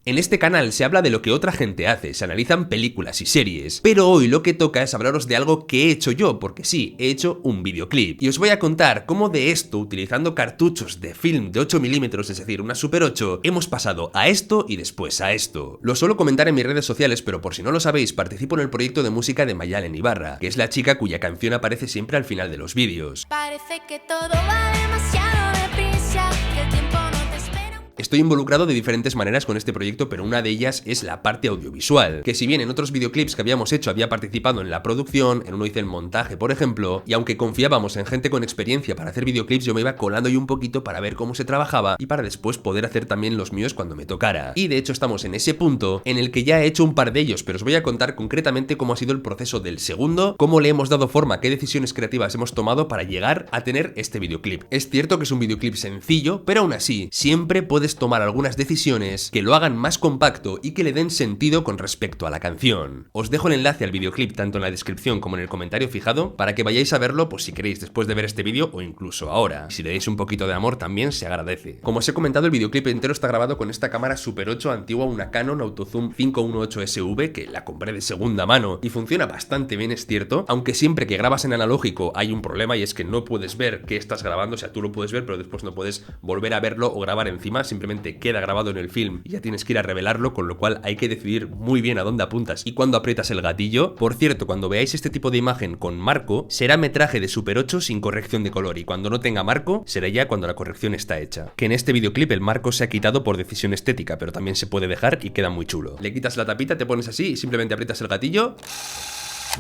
En este canal se habla de lo que otra gente hace, se analizan películas y series, pero hoy lo que toca es hablaros de algo que he hecho yo, porque sí, he hecho un videoclip. Y os voy a contar cómo de esto, utilizando cartuchos de film de 8 milímetros, es decir, una Super 8, hemos pasado a esto y después a esto. Lo suelo comentar en mis redes sociales, pero por si no lo sabéis, participo en el proyecto de música de Mayalen Ibarra, que es la chica cuya canción aparece siempre al final de los vídeos. Parece que todo va demasiado deprisa, que el tiempo no te espera. Estoy involucrado de diferentes maneras con este proyecto, pero una de ellas es la parte audiovisual, que si bien en otros videoclips que habíamos hecho había participado en la producción, en uno hice el montaje, por ejemplo, y aunque confiábamos en gente con experiencia para hacer videoclips, yo me iba colando yo un poquito para ver cómo se trabajaba y para después poder hacer también los míos cuando me tocara. Y de hecho estamos en ese punto en el que ya he hecho un par de ellos, pero os voy a contar concretamente cómo ha sido el proceso del segundo, cómo le hemos dado forma, qué decisiones creativas hemos tomado para llegar a tener este videoclip. Es cierto que es un videoclip sencillo, pero aún así, siempre puedes tomar algunas decisiones que lo hagan más compacto y que le den sentido con respecto a la canción. Os dejo el enlace al videoclip tanto en la descripción como en el comentario fijado para que vayáis a verlo pues si queréis después de ver este vídeo o incluso ahora. Si le dais un poquito de amor también se agradece. Como os he comentado, el videoclip entero está grabado con esta cámara Super 8 antigua, una Canon AutoZoom 518SV que la compré de segunda mano y funciona bastante bien, es cierto, aunque siempre que grabas en analógico hay un problema y es que no puedes ver qué estás grabando, o sea, tú lo puedes ver pero después no puedes volver a verlo o grabar encima, simplemente queda grabado en el film y ya tienes que ir a revelarlo, con lo cual hay que decidir muy bien a dónde apuntas y cuándo aprietas el gatillo. Por cierto, cuando veáis este tipo de imagen con marco, será metraje de Super 8 sin corrección de color, y cuando no tenga marco, será ya cuando la corrección está hecha. Que en este videoclip el marco se ha quitado por decisión estética, pero también se puede dejar y queda muy chulo. Le quitas la tapita, te pones así y simplemente aprietas el gatillo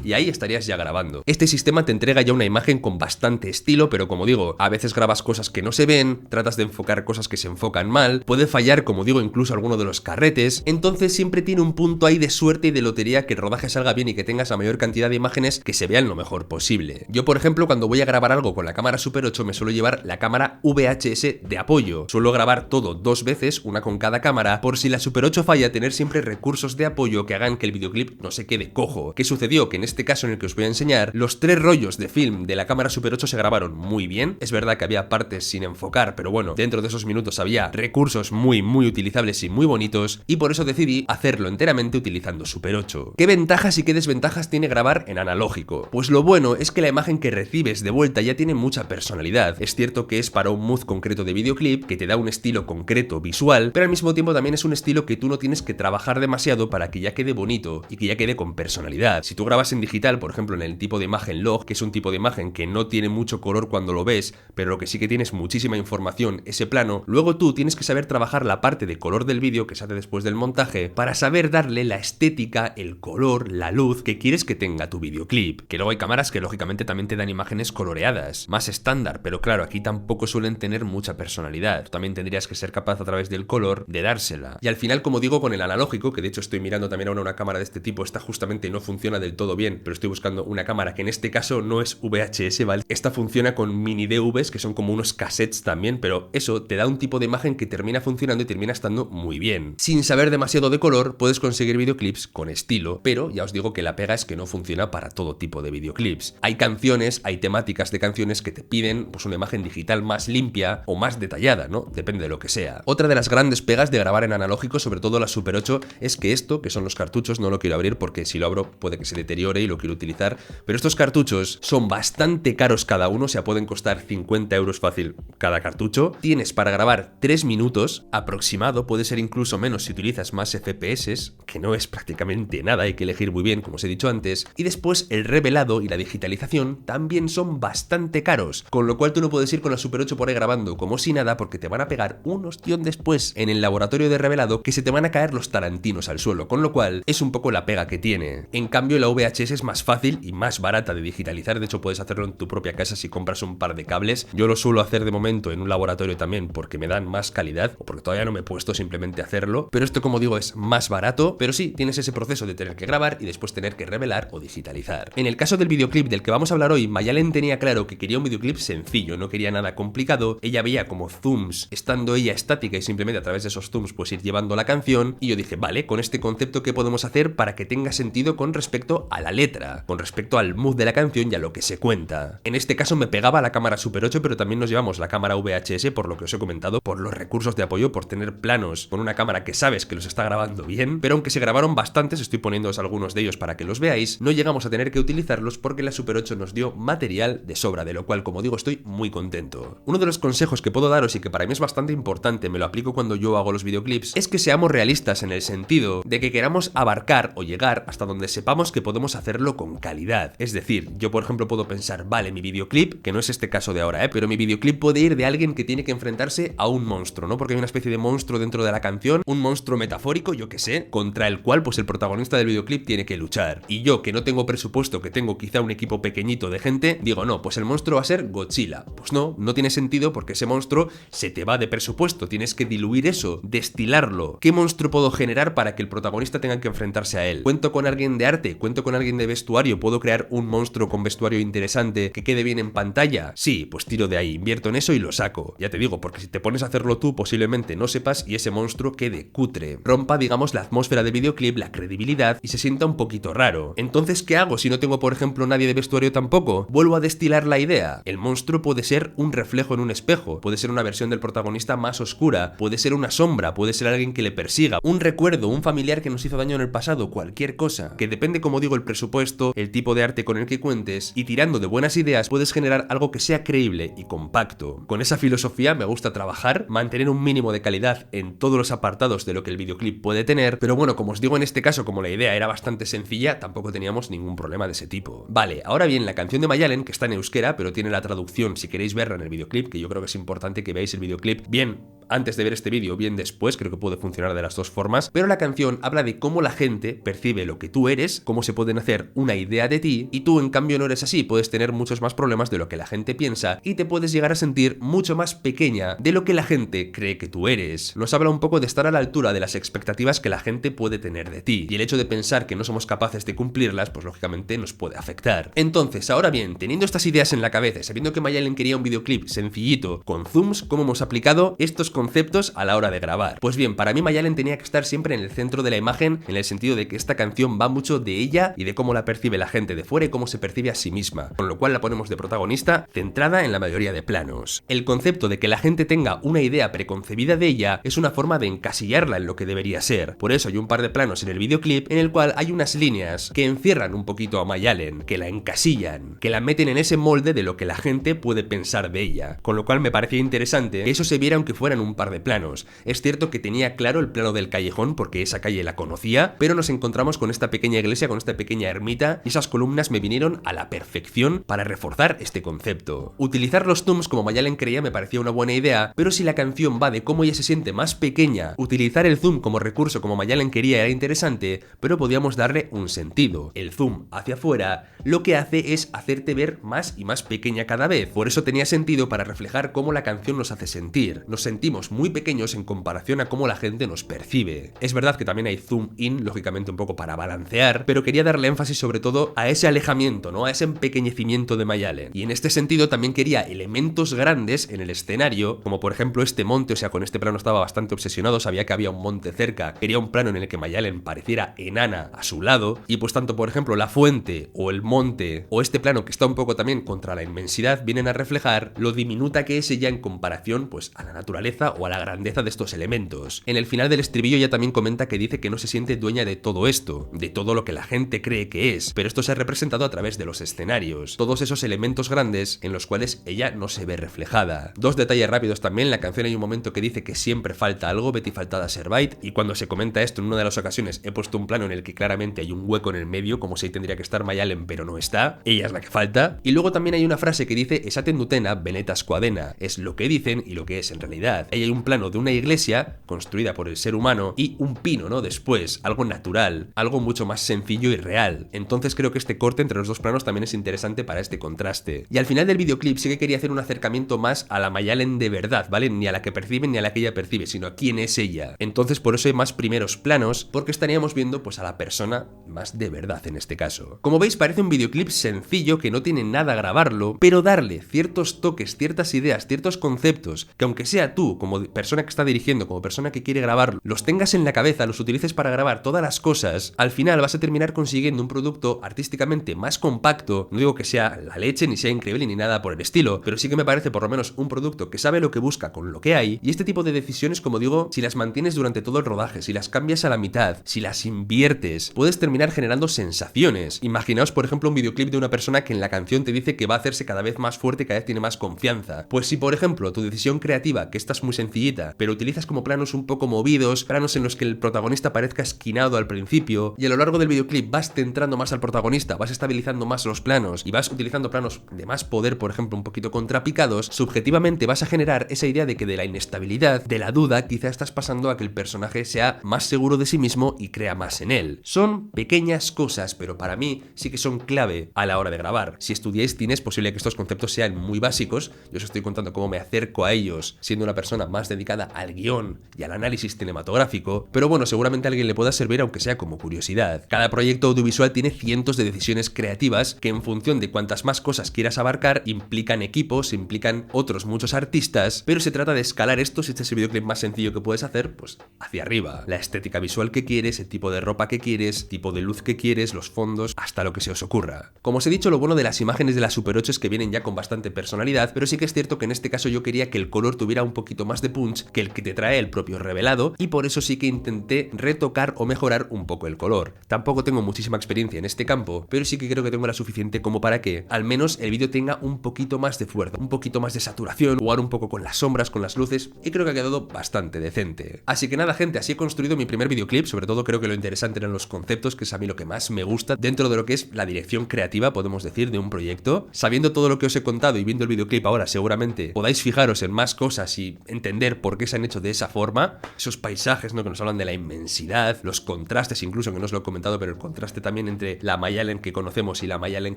y ahí estarías ya grabando. Este sistema te entrega ya una imagen con bastante estilo, pero como digo, a veces grabas cosas que no se ven, tratas de enfocar cosas que se enfocan mal, puede fallar, como digo, incluso alguno de los carretes, entonces siempre tiene un punto ahí de suerte y de lotería que el rodaje salga bien y que tengas la mayor cantidad de imágenes que se vean lo mejor posible. Yo, por ejemplo, cuando voy a grabar algo con la cámara Super 8 me suelo llevar la cámara VHS de apoyo. Suelo grabar todo dos veces, una con cada cámara, por si la Super 8 falla, tener siempre recursos de apoyo que hagan que el videoclip no se quede cojo. ¿Qué sucedió? Que en este caso en el que os voy a enseñar, los 3 rollos de film de la cámara Super 8 se grabaron muy bien. Es verdad que había partes sin enfocar, pero bueno, dentro de esos minutos había recursos muy utilizables y muy bonitos, y por eso decidí hacerlo enteramente utilizando Super 8. ¿Qué ventajas y qué desventajas tiene grabar en analógico? Pues lo bueno es que la imagen que recibes de vuelta ya tiene mucha personalidad. Es cierto que es para un mood concreto de videoclip, que te da un estilo concreto visual, pero al mismo tiempo también es un estilo que tú no tienes que trabajar demasiado para que ya quede bonito y que ya quede con personalidad. Si tú grabas en digital, por ejemplo en el tipo de imagen log, que es un tipo de imagen que no tiene mucho color cuando lo ves, pero lo que sí que tienes muchísima información, ese plano, luego tú tienes que saber trabajar la parte de color del vídeo que se hace después del montaje para saber darle la estética, el color, la luz que quieres que tenga tu videoclip. Que luego hay cámaras que lógicamente también te dan imágenes coloreadas, más estándar, pero claro, aquí tampoco suelen tener mucha personalidad. Tú también tendrías que ser capaz a través del color de dársela. Y al final, como digo, con el analógico, que de hecho estoy mirando también ahora una cámara de este tipo, esta justamente no funciona del todo bien, pero estoy buscando una cámara que en este caso no es VHS, ¿vale? Esta funciona con mini DVs, que son como unos cassettes también, pero eso te da un tipo de imagen que termina funcionando y termina estando muy bien. Sin saber demasiado de color, puedes conseguir videoclips con estilo, pero ya os digo que la pega es que no funciona para todo tipo de videoclips. Hay canciones, hay temáticas de canciones que te piden pues una imagen digital más limpia o más detallada, ¿no? Depende de lo que sea. Otra de las grandes pegas de grabar en analógico, sobre todo la Super 8, es que esto, que son los cartuchos, no lo quiero abrir porque si lo abro puede que se deteriore y lo quiero utilizar, pero estos cartuchos son bastante caros cada uno, o sea, pueden costar 50 euros fácil cada cartucho. Tienes para grabar 3 minutos aproximado, puede ser incluso menos si utilizas más FPS, que no es prácticamente nada, hay que elegir muy bien, como os he dicho antes, y después el revelado y la digitalización también son bastante caros, con lo cual tú no puedes ir con la Super 8 por ahí grabando como si nada porque te van a pegar un ostión después en el laboratorio de revelado que se te van a caer los tarantinos al suelo, con lo cual es un poco la pega que tiene. En cambio la VHS es más fácil y más barata de digitalizar, de hecho puedes hacerlo en tu propia casa si compras un par de cables. Yo lo suelo hacer de momento en un laboratorio también porque me dan más calidad o porque todavía no me he puesto simplemente a hacerlo, pero esto, como digo, es más barato, pero sí tienes ese proceso de tener que grabar y después tener que revelar o digitalizar. En el caso del videoclip del que vamos a hablar hoy, Mayalen tenía claro que quería un videoclip sencillo, no quería nada complicado. Ella veía como zooms, estando ella estática y simplemente a través de esos zooms pues ir llevando la canción, y yo dije, vale, con este concepto ¿qué podemos hacer para que tenga sentido con respecto a a la letra, con respecto al mood de la canción y a lo que se cuenta. En este caso me pegaba la cámara Super 8, pero también nos llevamos la cámara VHS, por lo que os he comentado, por los recursos de apoyo, por tener planos con una cámara que sabes que los está grabando bien, pero aunque se grabaron bastantes, estoy poniéndoos algunos de ellos para que los veáis, no llegamos a tener que utilizarlos porque la Super 8 nos dio material de sobra, de lo cual, como digo, estoy muy contento. Uno de los consejos que puedo daros y que para mí es bastante importante, me lo aplico cuando yo hago los videoclips, es que seamos realistas en el sentido de que queramos abarcar o llegar hasta donde sepamos que podemos hacerlo con calidad. Es decir, yo por ejemplo puedo pensar, vale, mi videoclip, que no es este caso de ahora, pero mi videoclip puede ir de alguien que tiene que enfrentarse a un monstruo, ¿no? Porque hay una especie de monstruo dentro de la canción, un monstruo metafórico, yo que sé, contra el cual pues el protagonista del videoclip tiene que luchar. Y yo, que no tengo presupuesto, que tengo quizá un equipo pequeñito de gente, digo, no, pues el monstruo va a ser Godzilla. Pues no, no tiene sentido porque ese monstruo se te va de presupuesto, tienes que diluir eso, destilarlo. ¿Qué monstruo puedo generar para que el protagonista tenga que enfrentarse a él? ¿Cuento con alguien de arte? ¿Cuento con alguien de vestuario? ¿Puedo crear un monstruo con vestuario interesante que quede bien en pantalla? Sí, pues tiro de ahí, invierto en eso y lo saco. Ya te digo, porque si te pones a hacerlo tú, posiblemente no sepas y ese monstruo quede cutre. Rompa, digamos, la atmósfera del videoclip, la credibilidad y se sienta un poquito raro. Entonces, ¿qué hago si no tengo, por ejemplo, nadie de vestuario tampoco? Vuelvo a destilar la idea. El monstruo puede ser un reflejo en un espejo, puede ser una versión del protagonista más oscura, puede ser una sombra, puede ser alguien que le persiga, un recuerdo, un familiar que nos hizo daño en el pasado, cualquier cosa. Que depende, como digo, el presupuesto, el tipo de arte con el que cuentes y tirando de buenas ideas puedes generar algo que sea creíble y compacto. Con esa filosofía me gusta trabajar, mantener un mínimo de calidad en todos los apartados de lo que el videoclip puede tener, pero bueno, como os digo en este caso, como la idea era bastante sencilla, tampoco teníamos ningún problema de ese tipo. Vale, ahora bien, la canción de Mayalen, que está en euskera, pero tiene la traducción si queréis verla en el videoclip, que yo creo que es importante que veáis el videoclip bien antes de ver este vídeo, bien después, creo que puede funcionar de las dos formas, pero la canción habla de cómo la gente percibe lo que tú eres, cómo se pueden hacer una idea de ti, y tú en cambio no eres así, puedes tener muchos más problemas de lo que la gente piensa y te puedes llegar a sentir mucho más pequeña de lo que la gente cree que tú eres. Nos habla un poco de estar a la altura de las expectativas que la gente puede tener de ti, y el hecho de pensar que no somos capaces de cumplirlas, pues lógicamente nos puede afectar. Entonces, ahora bien, teniendo estas ideas en la cabeza, sabiendo que Mayalen quería un videoclip sencillito, con zooms, ¿cómo hemos aplicado estos conceptos a la hora de grabar? Pues bien, para mí Mayalen tenía que estar siempre en el centro de la imagen, en el sentido de que esta canción va mucho de ella y de cómo la percibe la gente de fuera y cómo se percibe a sí misma, con lo cual la ponemos de protagonista, centrada en la mayoría de planos. El concepto de que la gente tenga una idea preconcebida de ella es una forma de encasillarla en lo que debería ser. Por eso hay un par de planos en el videoclip en el cual hay unas líneas que encierran un poquito a Mayalen, que la encasillan, que la meten en ese molde de lo que la gente puede pensar de ella, con lo cual me parecía interesante que eso se viera aunque fueran un par de planos. Es cierto que tenía claro el plano del callejón porque esa calle la conocía, pero nos encontramos con esta pequeña iglesia, con esta pequeña ermita, y esas columnas me vinieron a la perfección para reforzar este concepto. Utilizar los zooms como Mayalen creía me parecía una buena idea, pero si la canción va de cómo ella se siente más pequeña, utilizar el zoom como recurso como Mayalen quería era interesante, pero podíamos darle un sentido. El zoom hacia afuera lo que hace es hacerte ver más y más pequeña cada vez, por eso tenía sentido para reflejar cómo la canción nos hace sentir. Nos sentimos muy pequeños en comparación a cómo la gente nos percibe. Es verdad que también hay zoom in, lógicamente un poco para balancear, pero quería darle énfasis sobre todo a ese alejamiento, ¿no? A ese empequeñecimiento de Mayalen. Y en este sentido también quería elementos grandes en el escenario, como por ejemplo este monte, o sea, con este plano estaba bastante obsesionado, sabía que había un monte cerca, quería un plano en el que Mayalen pareciera enana a su lado, y pues tanto por ejemplo la fuente o el monte o este plano que está un poco también contra la inmensidad vienen a reflejar lo diminuta que es ella en comparación pues a la naturaleza o a la grandeza de estos elementos. En el final del estribillo ella también comenta que dice que no se siente dueña de todo esto, de todo lo que la gente cree que es, pero esto se ha representado a través de los escenarios, todos esos elementos grandes en los cuales ella no se ve reflejada. Dos detalles rápidos también, en la canción hay un momento que dice que siempre falta algo, Betty faltada Servite, y cuando se comenta esto en una de las ocasiones he puesto un plano en el que claramente hay un hueco en el medio, como si ahí tendría que estar Mayalen pero no está, ella es la que falta, y luego también hay una frase que dice esaten dutena benetas coadena, es lo que dicen y lo que es en realidad. Ahí hay un plano de una iglesia construida por el ser humano y un pino, ¿no? Después, algo natural, algo mucho más sencillo y real. Entonces creo que este corte entre los dos planos también es interesante para este contraste. Y al final del videoclip sí que quería hacer un acercamiento más a la Mayalen de verdad, ¿vale? Ni a la que perciben ni a la que ella percibe, sino a quién es ella. Entonces por eso hay más primeros planos, porque estaríamos viendo pues a la persona más de verdad en este caso. Como veis parece un videoclip sencillo que no tiene nada a grabarlo, pero darle ciertos toques, ciertas ideas, ciertos conceptos que aunque sea tú como persona que está dirigiendo, como persona que quiere grabarlo, los tengas en la cabeza, los utilices para grabar todas las cosas, al final vas a terminar consiguiendo un producto artísticamente más compacto. No digo que sea la leche, ni sea increíble, ni nada por el estilo, pero sí que me parece por lo menos un producto que sabe lo que busca con lo que hay, y este tipo de decisiones, como digo, si las mantienes durante todo el rodaje, si las cambias a la mitad, si las inviertes, puedes terminar generando sensaciones. Imaginaos, por ejemplo, un videoclip de una persona que en la canción te dice que va a hacerse cada vez más fuerte, cada vez tiene más confianza. Pues si, por ejemplo, tu decisión creativa, que esta es muy sencillita, pero utilizas como planos un poco movidos, planos en los que el protagonista parezca esquinado al principio, y a lo largo del videoclip vas centrando más al protagonista, vas estabilizando más los planos, y vas utilizando planos de más poder, por ejemplo, un poquito contrapicados, subjetivamente vas a generar esa idea de que de la inestabilidad, de la duda, quizá estás pasando a que el personaje sea más seguro de sí mismo y crea más en él. Son pequeñas cosas, pero para mí sí que son clave a la hora de grabar. Si estudiáis cine es posible que estos conceptos sean muy básicos, yo os estoy contando cómo me acerco a ellos siendo una persona más dedicada al guión y al análisis cinematográfico, pero bueno, seguramente a alguien le pueda servir aunque sea como curiosidad. Cada proyecto audiovisual tiene cientos de decisiones creativas que en función de cuantas más cosas quieras abarcar implican equipos, implican otros muchos artistas, pero se trata de escalar esto si este es el videoclip más sencillo que puedes hacer, pues hacia arriba. La estética visual que quieres, el tipo de ropa que quieres, tipo de luz que quieres, los fondos, hasta lo que se os ocurra. Como os he dicho, lo bueno de las imágenes de la Super 8 es que vienen ya con bastante personalidad, pero sí que es cierto que en este caso yo quería que el color tuviera un poquito más de punch que el que te trae el propio revelado, y por eso sí que intenté retocar o mejorar un poco el color. Tampoco tengo muchísima experiencia en este campo, pero sí que creo que tengo la suficiente como para que al menos el vídeo tenga un poquito más de fuerza, un poquito más de saturación, jugar un poco con las sombras, con las luces, y creo que ha quedado bastante decente. Así que nada, gente, así he construido mi primer videoclip. Sobre todo creo que lo interesante eran los conceptos, que es a mí lo que más me gusta dentro de lo que es la dirección creativa, podemos decir, de un proyecto. Sabiendo todo lo que os he contado y viendo el videoclip ahora, seguramente podáis fijaros en más cosas y entender por qué se han hecho de esa forma. Esos paisajes, ¿no?, que nos hablan de la inmensidad, los contrastes, incluso, que no os lo he comentado, pero el contraste también entre la Mayalen que conocemos y la Mayalen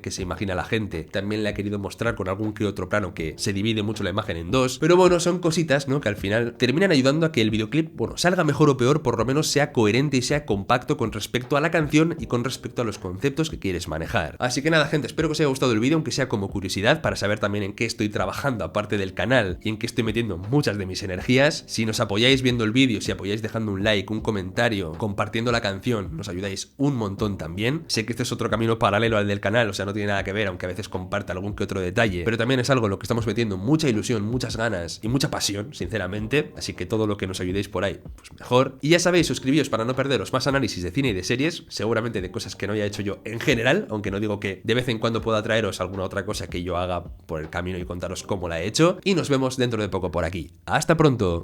que se imagina la gente, también la he querido mostrar con algún que otro plano que se divide mucho la imagen en dos. Pero bueno, son cositas, ¿no?, que al final terminan ayudando a que el videoclip, bueno, salga mejor o peor, por lo menos sea coherente y sea compacto con respecto a la canción y con respecto a los conceptos que quieres manejar. Así que nada, gente, espero que os haya gustado el vídeo, aunque sea como curiosidad, para saber también en qué estoy trabajando aparte del canal y en qué estoy metiendo muchas de mis energías. Si nos apoyáis viendo el vídeo, si apoyáis dejando un like, un comentario, compartiendo la canción, nos ayudáis un montón también. Sé que este es otro camino paralelo al del canal, o sea, no tiene nada que ver, aunque a veces comparta algún que otro detalle, pero también es algo en lo que estamos metiendo mucha ilusión, muchas ganas y mucha pasión, sinceramente, así que todo lo que nos ayudéis por ahí, pues mejor. Y ya sabéis, suscribíos para no perderos más análisis de cine y de series, seguramente de cosas que no haya hecho yo en general, aunque no digo que de vez en cuando pueda traeros alguna otra cosa que yo haga por el camino y contaros cómo la he hecho, y nos vemos dentro de poco por aquí. ¡Hasta pronto!